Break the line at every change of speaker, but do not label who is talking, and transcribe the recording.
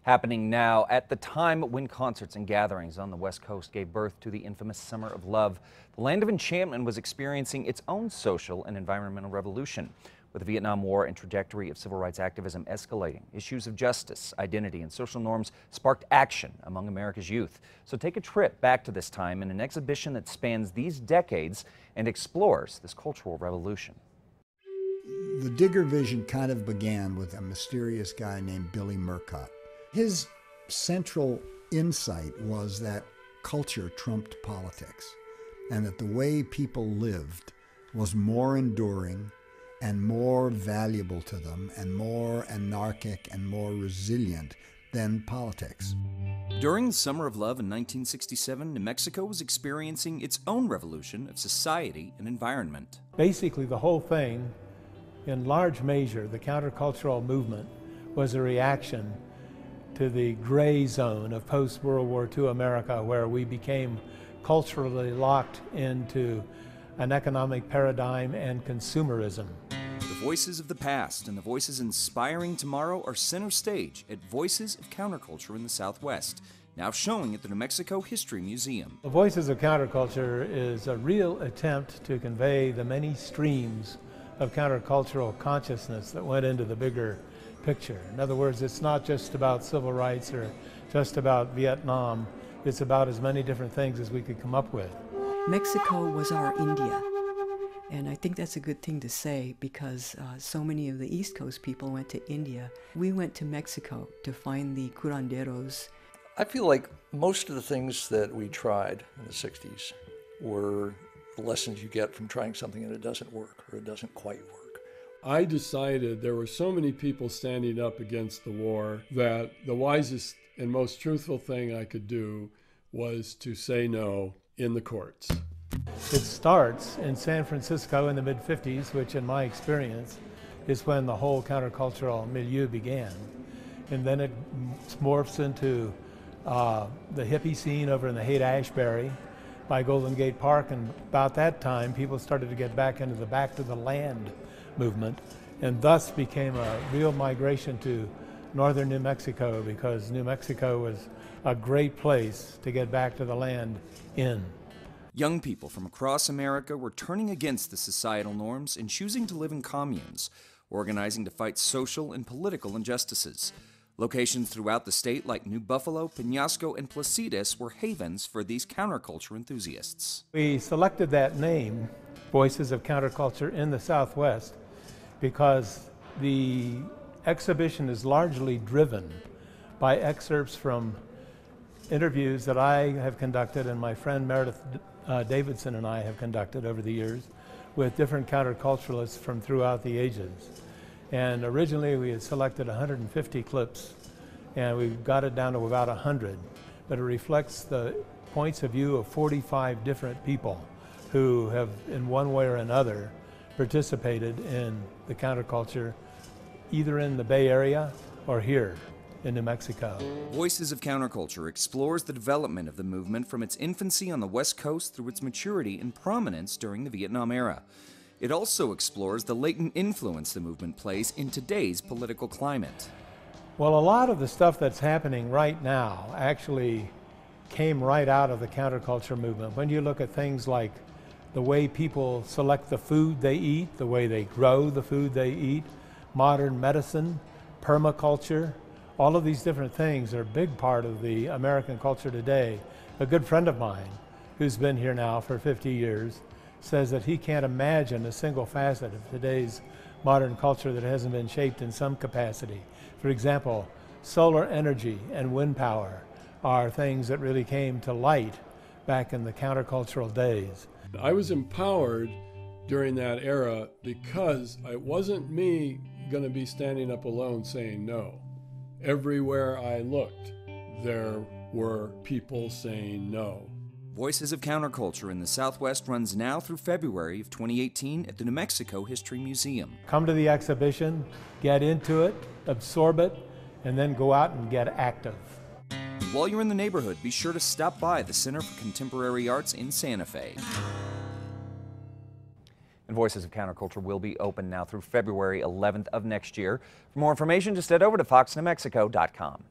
happening now at the time when concerts and gatherings on the West Coast gave birth to the infamous Summer of Love. The land of enchantment was experiencing its own social and environmental revolution. With the Vietnam War and trajectory of civil rights activism escalating, issues of justice, identity, and social norms sparked action among America's youth. So take a trip back to this time in an exhibition that spans these decades and explores this cultural revolution.
The Digger vision kind of began with a mysterious guy named Billy Murcott. His central insight was that culture trumped politics, and that the way people lived was more enduring and more valuable to them and more anarchic and more resilient than politics.
During the Summer of Love in 1967, New Mexico was experiencing its own revolution of society and environment.
Basically, the whole thing, in large measure, the countercultural movement was a reaction to the gray zone of post-World War II America, where we became culturally locked into an economic paradigm and consumerism.
The voices of the past and the voices inspiring tomorrow are center stage at Voices of Counterculture in the Southwest, now showing at the New Mexico History Museum.
The Voices of Counterculture is a real attempt to convey the many streams of countercultural consciousness that went into the bigger picture. In other words, it's not just about civil rights or just about Vietnam. It's about as many different things as we could come up with.
Mexico was our India, and I think that's a good thing to say because so many of the East Coast people went to India. We went to Mexico to find the curanderos.
I feel like most of the things that we tried in the 60s were the lessons you get from trying something and it doesn't work or it doesn't quite work.
I decided there were so many people standing up against the war that the wisest and most truthful thing I could do was to say no in the courts.
It starts in San Francisco in the mid-50s, which in my experience is when the whole countercultural milieu began. And then it morphs into the hippie scene over in the Haight-Ashbury by Golden Gate Park, and about that time people started to get back into the back to the land movement, and thus became a real migration to northern New Mexico, because New Mexico was a great place to get back to the land in.
Young people from across America were turning against the societal norms and choosing to live in communes, organizing to fight social and political injustices. Locations throughout the state like New Buffalo, Penasco, and Placitas were havens for these counterculture enthusiasts.
We selected that name, Voices of Counterculture in the Southwest, because the exhibition is largely driven by excerpts from interviews that I have conducted and my friend Meredith Davidson and I have conducted over the years with different counterculturalists from throughout the ages. And originally we had selected 150 clips, and we got it down to about 100, but it reflects the points of view of 45 different people who have in one way or another participated in the counterculture either in the Bay Area or here in New Mexico.
Voices of Counterculture explores the development of the movement from its infancy on the West Coast through its maturity and prominence during the Vietnam era. It also explores the latent influence the movement plays in today's political climate.
Well, a lot of the stuff that's happening right now actually came right out of the counterculture movement. When you look at things like the way people select the food they eat, the way they grow the food they eat, modern medicine, permaculture, all of these different things are a big part of the American culture today. A good friend of mine, who's been here now for 50 years, says that he can't imagine a single facet of today's modern culture that hasn't been shaped in some capacity. For example, solar energy and wind power are things that really came to light back in the countercultural days.
I was empowered during that era because it wasn't me going to be standing up alone saying no. Everywhere I looked, there were people saying no.
Voices of Counterculture in the Southwest runs now through February of 2018 at the New Mexico History Museum.
Come to the exhibition, get into it, absorb it, and then go out and get active.
While you're in the neighborhood, be sure to stop by the Center for Contemporary Arts in Santa Fe. And Voices of Counterculture will be open now through February 11th of next year. For more information, just head over to foxnewmexico.com.